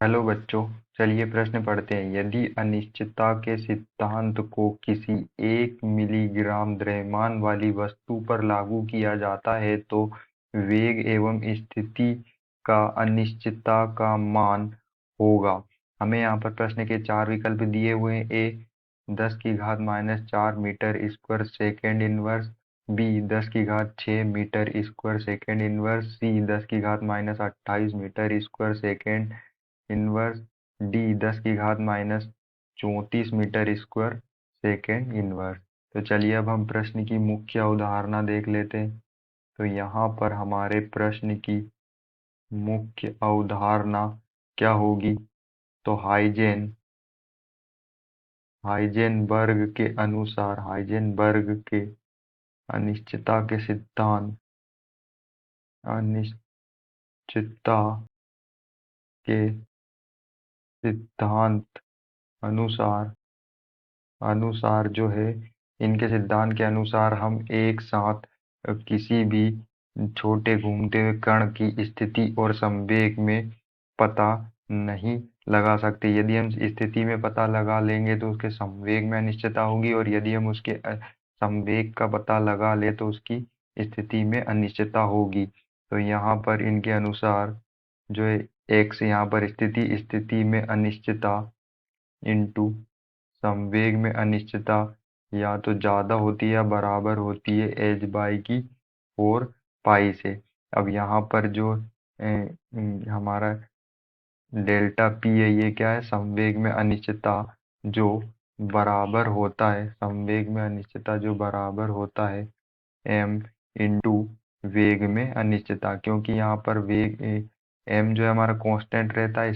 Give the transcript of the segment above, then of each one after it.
Hello बच्चों, चलिए प्रश्न पढ़ते हैं। यदि अनिश्चितता के सिद्धांत को किसी 1 मिलीग्राम द्रव्यमान वाली वस्तु पर लागू किया जाता है तो वेग एवं स्थिति का अनिश्चितता का मान होगा। हमें यहाँ पर प्रश्न के 4 विकल्प दिए हुए हैं। A 10⁻⁻4 metre square second inverse, B 10⁻6 metre square second inverse, C 10⁻28 metre square second inverse, D 10⁻34 metre square second inverse. तो चलिए अब हम प्रश्न की मुख्य अवधारणा देख लेते हैं। तो यहाँ पर हमारे प्रश्न की मुख्य अवधारणा क्या होगी? तो हाइजेनबर्ग के अनुसार, हाइजेनबर्ग के अनिश्चितता के सिद्धांत, अनिश्चितता के सिद्धांत अनुसार अनुसार जो है, इनके सिद्धांत के अनुसार हम एक साथ किसी भी छोटे घूमते हुए कण की स्थिति और संवेग में पता नहीं लगा सकते। यदि हम स्थिति में पता लगा लेंगे तो उसके संवेग में अनिश्चितता होगी, और यदि हम उसके संवेग का पता लगा ले तो उसकी स्थिति में अनिश्चितता होगी। तो यहाँ पर इनके अनुसार जो है, एक्स यहाँ पर स्थिति में अनिश्चितता इंटू संवेग में अनिश्चितता या तो ज्यादा होती है या बराबर होती है h/4 से। अब यहाँ पर जो हमारा डेल्टा पी है, ये क्या है? संवेग में अनिश्चितता जो बराबर होता है, संवेग में अनिश्चितता जो बराबर होता है m इंटू वेग में अनिश्चितता। क्योंकि यहाँ पर वेग m जो है हमारा कांस्टेंट रहता है,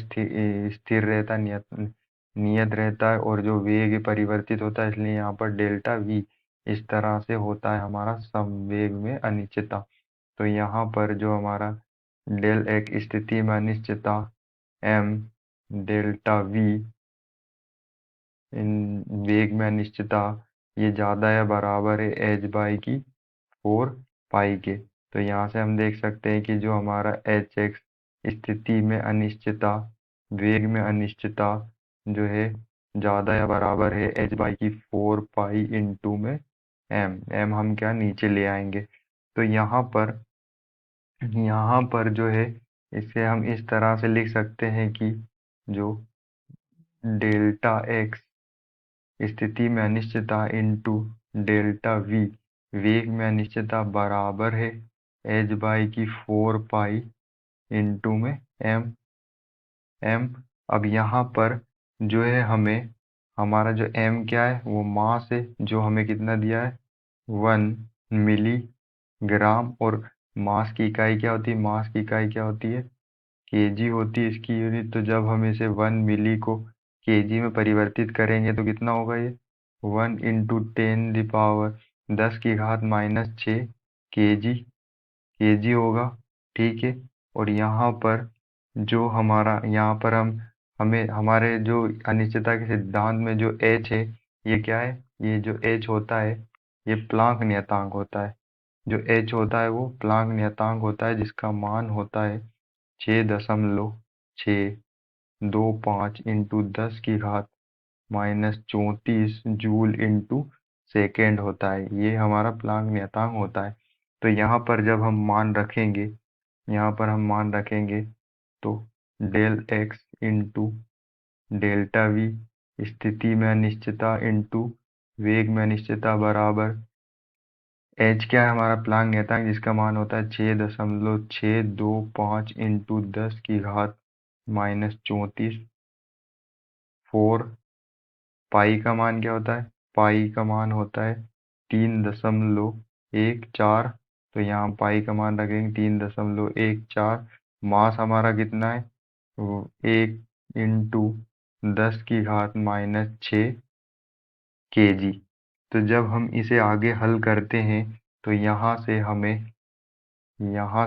स्थिर रहता है, नियत रहता है, और जो वेग परिवर्तित होता है, इसलिए यहाँ पर डेल्टा v इस तरह से होता है हमारा संवेग में अनिश्चितता। तो यहाँ पर जो हमारा डेल एक स्थिति में अनिश्चितता m डेल्टा v इन वेग में अनिश्चितता, ये ज्यादा या बराबर है h/4 के। तो यहाँ से हम देख सकते हैं कि जो हमारा hx स्थिति में अनिश्चितता, वेग में अनिश्चितता जो है ज्यादा या बराबर है h/4 इंटू में m हम क्या नीचे ले आएंगे। तो यहाँ पर जो है, इसे हम इस तरह से लिख सकते हैं कि जो डेल्टा x स्थिति में अनिश्चितता इंटू डेल्टा v वेग में अनिश्चितता बराबर है h/4 इंटू में m। अब यहाँ पर जो है, हमें हमारा जो m क्या है, वो मास है, जो हमें कितना दिया है 1 मिलीग्राम। और मास की इकाई क्या होती है? मास की इकाई क्या होती है? केजी होती है इसकी यूनिट। तो जब हम इसे 1 मिली को केजी में परिवर्तित करेंगे तो कितना होगा ये? 1 × 10⁻⁻6 केजी होगा। ठीक है। और यहाँ पर जो हमारा, यहाँ पर हमें हमारे जो अनिश्चितता के सिद्धांत में जो h है, ये क्या है? ये जो h होता है, ये प्लांक नियतांक होता है। जो h होता है वो प्लांक नियतांक होता है, जिसका मान होता है 6.625 इंटू 10⁻⁻34 जूल इंटू सेकेंड होता है। ये हमारा प्लांक नियतांक होता है। तो यहाँ पर जब हम मान रखेंगे, यहाँ पर हम मान रखेंगे तो del x into delta v स्थिति में अनिश्चितता इंटू वेग में अनिश्चितता बराबर एच क्या है? हमारा प्लांक नियतांक, जिसका मान होता है 6.625 इंटू 10⁻⁻34। पाई का मान क्या होता है? पाई का मान होता है 3.14। तो यहाँ पाई का मान रखेंगे 3.14। मास हमारा कितना है? 1 × 10⁻⁻6 केजी। तो जब हम इसे आगे हल करते हैं तो यहाँ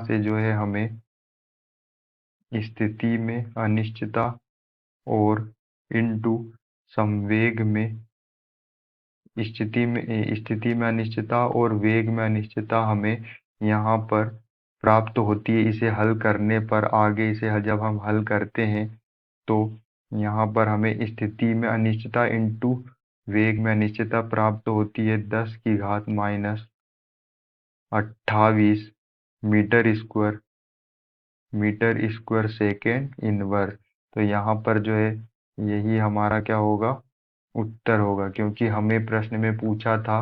से जो है हमें स्थिति में अनिश्चितता और इंटू संवेग में स्थिति में अनिश्चितता और वेग में अनिश्चितता हमें यहाँ पर प्राप्त होती है। इसे हल करने पर, आगे इसे जब हम हल करते हैं तो यहाँ पर हमें स्थिति में अनिश्चितता इंटू वेग में अनिश्चितता प्राप्त होती है 10⁻⁸ मीटर स्क्वायर सेकेंड इनवर्स। तो यहाँ पर जो है यही हमारा क्या होगा, उत्तर होगा, क्योंकि हमें प्रश्न में पूछा था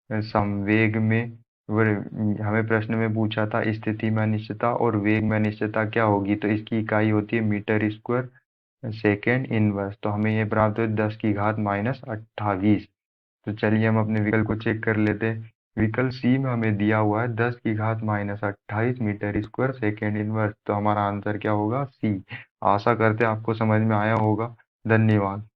संवेग में हमें प्रश्न में पूछा था स्थिति में अनिश्चितता और वेग में अनिश्चितता क्या होगी, तो इसकी इकाई होती है मीटर स्क्वायर सेकेंड इनवर्स। तो हमें ये प्राप्त हो 10⁻⁸। तो चलिए हम अपने विकल्प को चेक कर लेते हैं। विकल्प सी में हमें दिया हुआ है 10⁻⁸ मीटर स्क्वायर सेकेंड इनवर्स। तो हमारा आंसर क्या होगा, सी। आशा करते हैं आपको समझ में आया होगा। धन्यवाद।